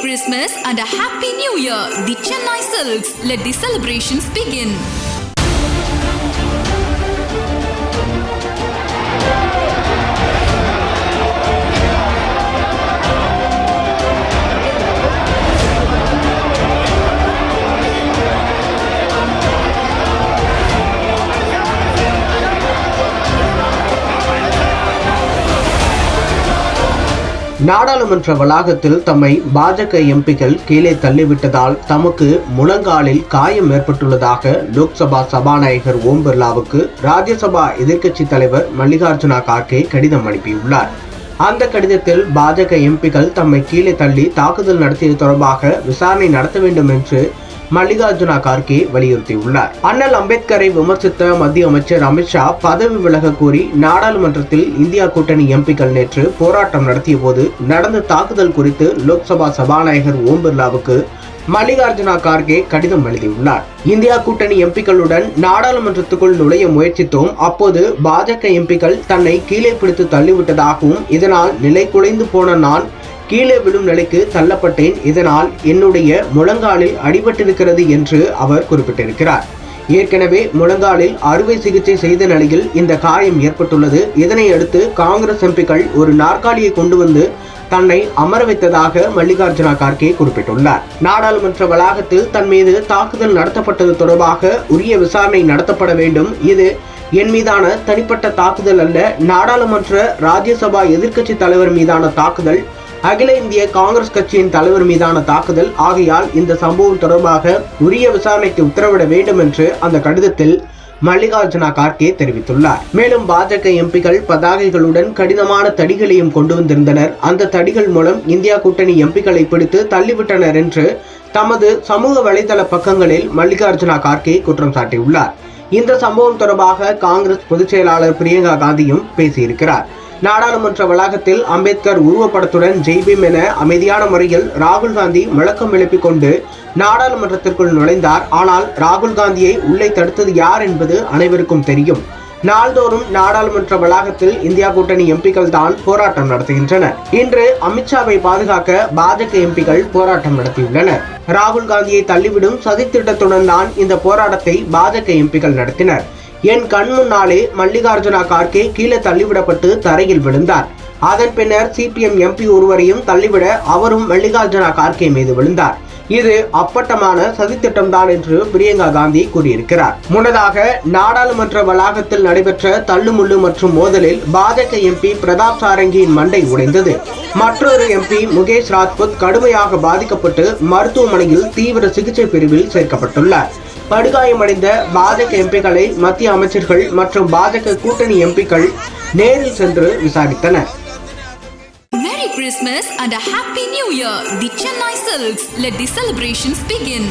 Christmas and a Happy New Year. The Chennai Silks. Let the celebrations begin. நாடாளுமன்ற வளாகத்தில் தம்மை பாஜக எம்பிக்கள் கீழே தள்ளிவிட்டதால் தமக்கு முழங்காலில் காயம் ஏற்பட்டுள்ளதாக லோக்சபா சபாநாயகர் ஓம் பிர்லாவுக்கு ராஜ்யசபா எதிர்க்கட்சி தலைவர் மல்லிகார்ஜுனா கார்கே கடிதம் அனுப்பியுள்ளார். அந்த கடிதத்தில் பாஜக எம்பிக்கள் தம்மை கீழே தள்ளி தாக்குதல் நடத்தியது தொடர்பாக விசாரணை நடத்த வேண்டும் என்று மல்லிகார்ஜுனா கார்கே வலியுறுத்தியுள்ளார். அண்ணல் அம்பேத்கரை விமர்சித்த மத்திய அமைச்சர் அமித்ஷா பதவி விலக கோரி நாடாளுமன்றத்தில் இந்தியா கூட்டணி எம்பிக்கள் நேற்று போராட்டம் நடத்திய போது நடந்த தாக்குதல் குறித்து லோக்சபா சபாநாயகர் ஓம் பிர்லாவுக்கு மல்லிகார்ஜுனா கார்கே கடிதம் எழுதியுள்ளார். இந்தியா கூட்டணி எம்பிக்களுடன் நாடாளுமன்றத்துக்குள் நுழைய முயற்சித்தோம். அப்போது பாஜக எம்பிக்கள் தன்னை கீழே பிடித்து தள்ளிவிட்டதாகவும் இதனால் நிலை குலைந்து போன நான் கீழே விழும் நிலைக்கு தள்ளப்பட்டேன். இதனால் என்னுடைய முழங்காலில் அடிபட்டிருக்கிறது என்று அவர் குறிப்பிட்டிருக்கிறார். ஏற்கனவே முழங்காலில் அறுவை சிகிச்சை செய்த நிலையில் இந்த காயம் ஏற்பட்டுள்ளது. இதனை அடுத்து காங்கிரஸ் எம்பிக்கள் ஒரு நாற்காலியை கொண்டு வந்து தன்னை அமர வைத்ததாக மல்லிகார்ஜுனா கார்கே குறிப்பிட்டுள்ளார். நாடாளுமன்ற வளாகத்தில் தன் மீது தாக்குதல் நடத்தப்பட்டது தொடர்பாக உரிய விசாரணை நடத்தப்பட வேண்டும். இது என் மீதான தனிப்பட்ட தாக்குதல் அல்ல, நாடாளுமன்ற ராஜ்யசபா எதிர்க்கட்சி தலைவர் மீதான தாக்குதல், அகில இந்திய காங்கிரஸ் கட்சியின் தலைவர் மீதான தாக்குதல். ஆகையால் இந்த சம்பவம் தொடர்பாக உரிய விசாரணைக்கு உத்தரவிட வேண்டும் என்று அந்த கடிதத்தில் மல்லிகார்ஜுனா கார்கே தெரிவித்துள்ளார். மேலும் பாஜக எம்பிக்கள் பதாகைகளுடன் கடினமான தடிகளையும் கொண்டு வந்திருந்தனர். அந்த தடிகள் மூலம் இந்தியா கூட்டணி எம்பிக்களை பிடித்து தள்ளிவிட்டனர் என்று தமது சமூக வலைதள பக்கங்களில் மல்லிகார்ஜுனா கார்கே குற்றம் சாட்டியுள்ளார். இந்த சம்பவம் தொடர்பாக காங்கிரஸ் பொதுச் செயலாளர் பிரியங்கா காந்தியும் பேசியிருக்கிறார். நாடாளுமன்ற வளாகத்தில் அம்பேத்கர் உருவப்படத்துடன் ஜெய்பீம் என அமைதியான முறையில் ராகுல் காந்தி முழக்கம் எழுப்பிக் கொண்டு நாடாளுமன்றத்திற்குள் நுழைந்தார். ஆனால் ராகுல் காந்தியை உள்ளே தடுத்தது யார் என்பது அனைவருக்கும் தெரியும். நாள்தோறும் நாடாளுமன்ற வளாகத்தில் இந்தியா கூட்டணி எம்பிக்கள் தான் போராட்டம் நடத்துகின்றனர். இன்று அமித்ஷாவை பாதுகாக்க பாஜக எம்பிக்கள் போராட்டம் நடத்தியுள்ளனர். ராகுல் காந்தியை தள்ளிவிடும் சதித்திட்டத்துடன் தான் இந்த போராட்டத்தை பாஜக எம்பிக்கள் நடத்தினர். என் கண் முன்னாலே மல்லிகார்ஜுனா கார்கே கீழே தள்ளிவிடப்பட்டு தரையில் விழுந்தார். அதன் பின்னர் சிபிஎம் எம்பி ஒருவரையும் தள்ளிவிட அவரும் மல்லிகார்ஜுனா கார்கே மீது விழுந்தார். இது அப்பட்டமான சதித்திட்டம் தான் என்று பிரியங்கா காந்தி கூறியிருக்கிறார். முன்னதாக நாடாளுமன்ற வளாகத்தில் நடைபெற்ற தள்ளுமுள்ளு மற்றும் மோதலில் பாஜக எம்பி பிரதாப் சாரங்கியின் மண்டை உடைந்தது. மற்றொரு எம்பி முகேஷ் ராஜ்புத் கடுமையாக பாதிக்கப்பட்டு மருத்துவமனையில் தீவிர சிகிச்சை பிரிவில் சேர்க்கப்பட்டுள்ளார். படுகாயமடைந்த பாஜக எம்பிக்களை மத்திய அமைச்சர்கள் மற்றும் பாஜக கூட்டணி எம்பிக்கள் நேரில் சென்று விசாரித்தனர். Merry Christmas and a Happy New Year. The Chennai Silks. Let the celebrations begin.